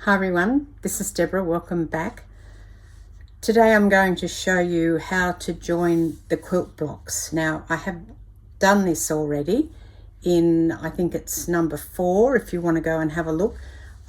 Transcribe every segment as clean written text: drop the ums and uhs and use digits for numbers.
Hi everyone, this is Deborah, welcome back. Today I'm going to show you how to join the quilt blocks. Now I have done this already in, I think it's number 4 if you want to go and have a look.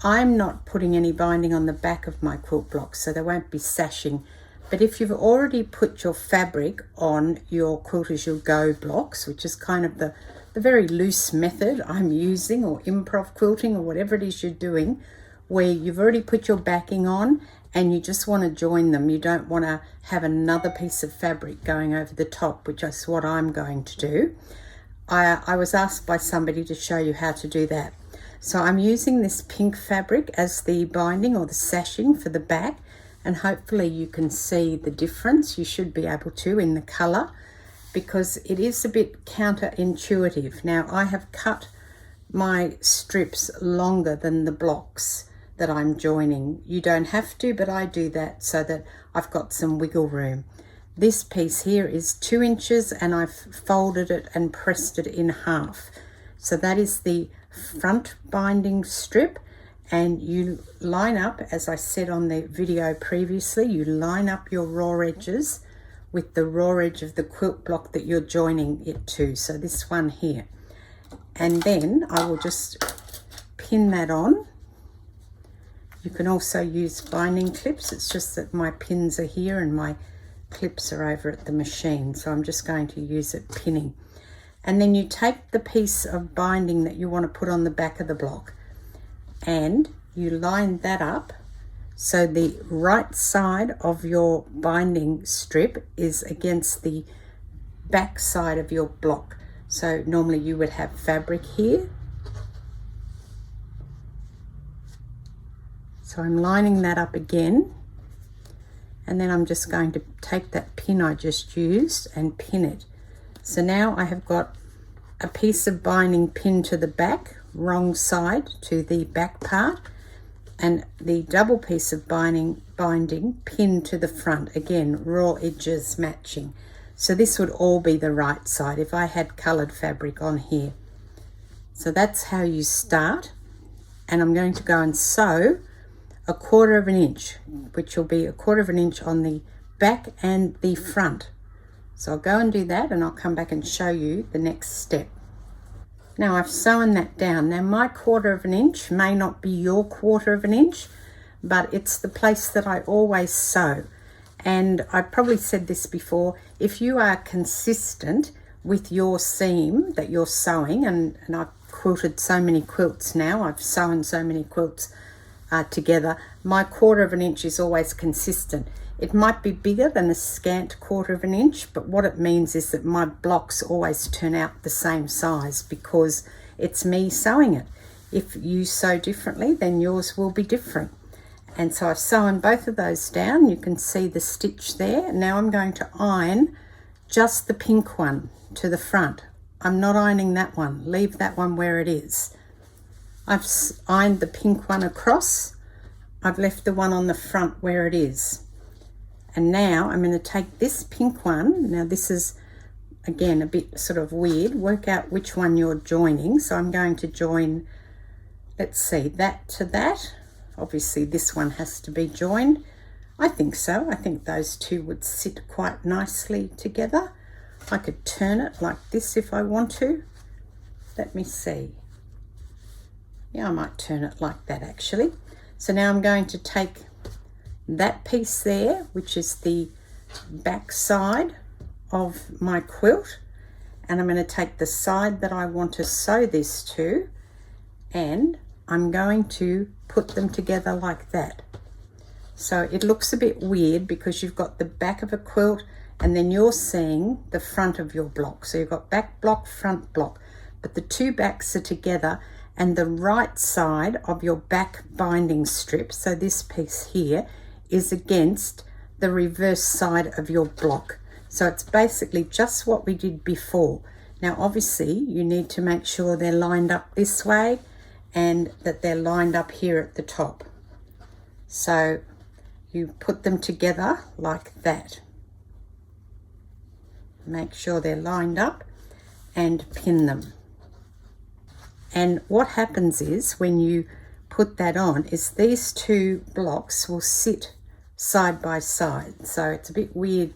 I'm not putting any binding on the back of my quilt blocks, so they won't be sashing. But if you've already put your fabric on your quilt as you go blocks, which is kind of the very loose method I'm using, or improv quilting, or whatever it is you're doing, where you've already put your backing on and you just want to join them. You don't want to have another piece of fabric going over the top, which is what I'm going to do. I was asked by somebody to show you how to do that. So I'm using this pink fabric as the binding or the sashing for the back, and hopefully you can see the difference. You should be able to in the colour, because it is a bit counterintuitive. Now I have cut my strips longer than the blocks that I'm joining. You don't have to, but I do that so that I've got some wiggle room. This piece here is 2 inches and I've folded it and pressed it in half. So that is the front binding strip, and you line up, as I said on the video previously, you line up your raw edges with the raw edge of the quilt block that you're joining it to. So this one here. And then I will just pin that on. You can also use binding clips. It's just that my pins are here and my clips are over at the machine. So I'm just going to use it pinning. And then you take the piece of binding that you want to put on the back of the block and you line that up so the right side of your binding strip is against the back side of your block. So normally you would have fabric here. So I'm lining that up again, and then I'm just going to take that pin I just used and pin it. So now I have got a piece of binding pinned to the back, wrong side to the back part, and the double piece of binding pinned to the front. Again, raw edges matching. So this would all be the right side if I had coloured fabric on here. So that's how you start. And I'm going to go and sew 1/4 of an inch, which will be 1/4 of an inch on the back and the front. So I'll go and do that and I'll come back and show you the next step. Now I've sewn that down. Now my 1/4 of an inch may not be your 1/4 of an inch, but it's the place that I always sew. And I probably said this before, if you are consistent with your seam that you're sewing, and I've quilted so many quilts now, I've sewn so many quilts together, my 1/4 of an inch is always consistent. It might be bigger than a scant 1/4 of an inch, but what it means is that my blocks always turn out the same size because it's me sewing it. If you sew differently, then yours will be different. And so I've sewn both of those down. You can see the stitch there. Now I'm going to iron just the pink one to the front. I'm not ironing that one. Leave that one where it is. I've ironed the pink one across. I've left the one on the front where it is. And now I'm going to take this pink one. Now this is, again, a bit sort of weird. Work out which one you're joining. So I'm going to join, let's see, that to that. Obviously this one has to be joined. I think so. I think those two would sit quite nicely together. I could turn it like this if I want to. Let me see. Yeah, I might turn it like that actually. So now I'm going to take that piece there, which is the back side of my quilt, and I'm going to take the side that I want to sew this to, and I'm going to put them together like that. So it looks a bit weird because you've got the back of a quilt and then you're seeing the front of your block. So you've got back block, front block, but the two backs are together, and the right side of your back binding strip, so this piece here, is against the reverse side of your block. So it's basically just what we did before. Now obviously you need to make sure they're lined up this way and that they're lined up here at the top. So you put them together like that. Make sure they're lined up and pin them. And what happens is when you put that on is these two blocks will sit side by side. So it's a bit weird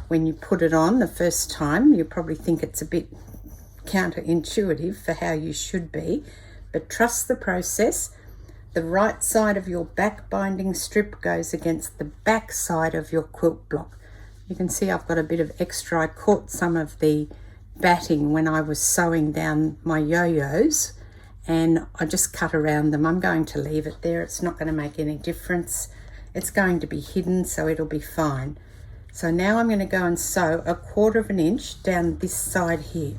when you put it on the first time. You probably think it's a bit counterintuitive for how you should be, but trust the process. The right side of your back binding strip goes against the back side of your quilt block. You can see I've got a bit of extra. I caught some of the batting when I was sewing down my yo-yos, and I just cut around them. I'm going to leave it there. It's not going to make any difference. It's going to be hidden, so it'll be fine. So now I'm going to go and sew 1/4 inch down this side here.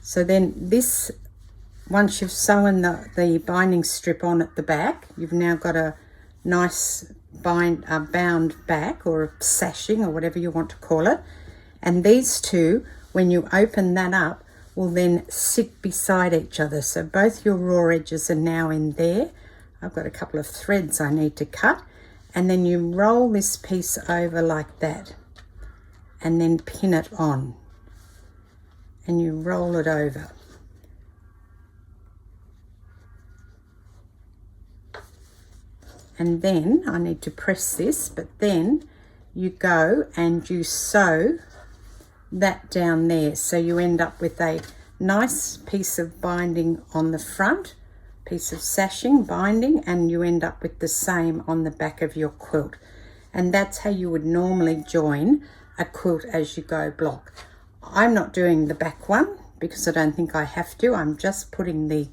So then this, once you've sewn the binding strip on at the back, you've now got a nice bound back, or a sashing, or whatever you want to call it. And these two, when you open that up, will then sit beside each other. So both your raw edges are now in there. I've got a couple of threads I need to cut, and then you roll this piece over like that and then pin it on, and you roll it over. And then I need to press this, but then you go and you sew that down there, so you end up with a nice piece of binding on the front, piece of sashing binding, and you end up with the same on the back of your quilt. And that's how you would normally join a quilt as you go block. I'm not doing the back one because I don't think I have to. I'm just putting the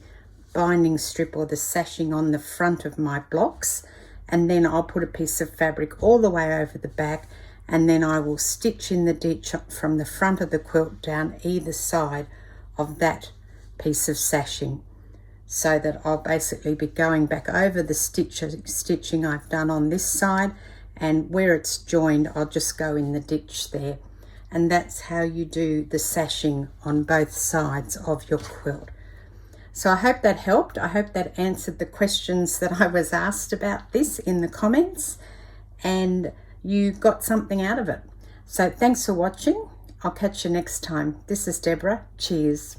binding strip or the sashing on the front of my blocks, and then I'll put a piece of fabric all the way over the back, and then I will stitch in the ditch from the front of the quilt down either side of that piece of sashing, so that I'll basically be going back over the stitching I've done on this side, and where it's joined I'll just go in the ditch there. And that's how you do the sashing on both sides of your quilt. So I hope that helped. I hope that answered the questions that I was asked about this in the comments, and you got something out of it. So thanks for watching. I'll catch you next time. This is Deborah. Cheers.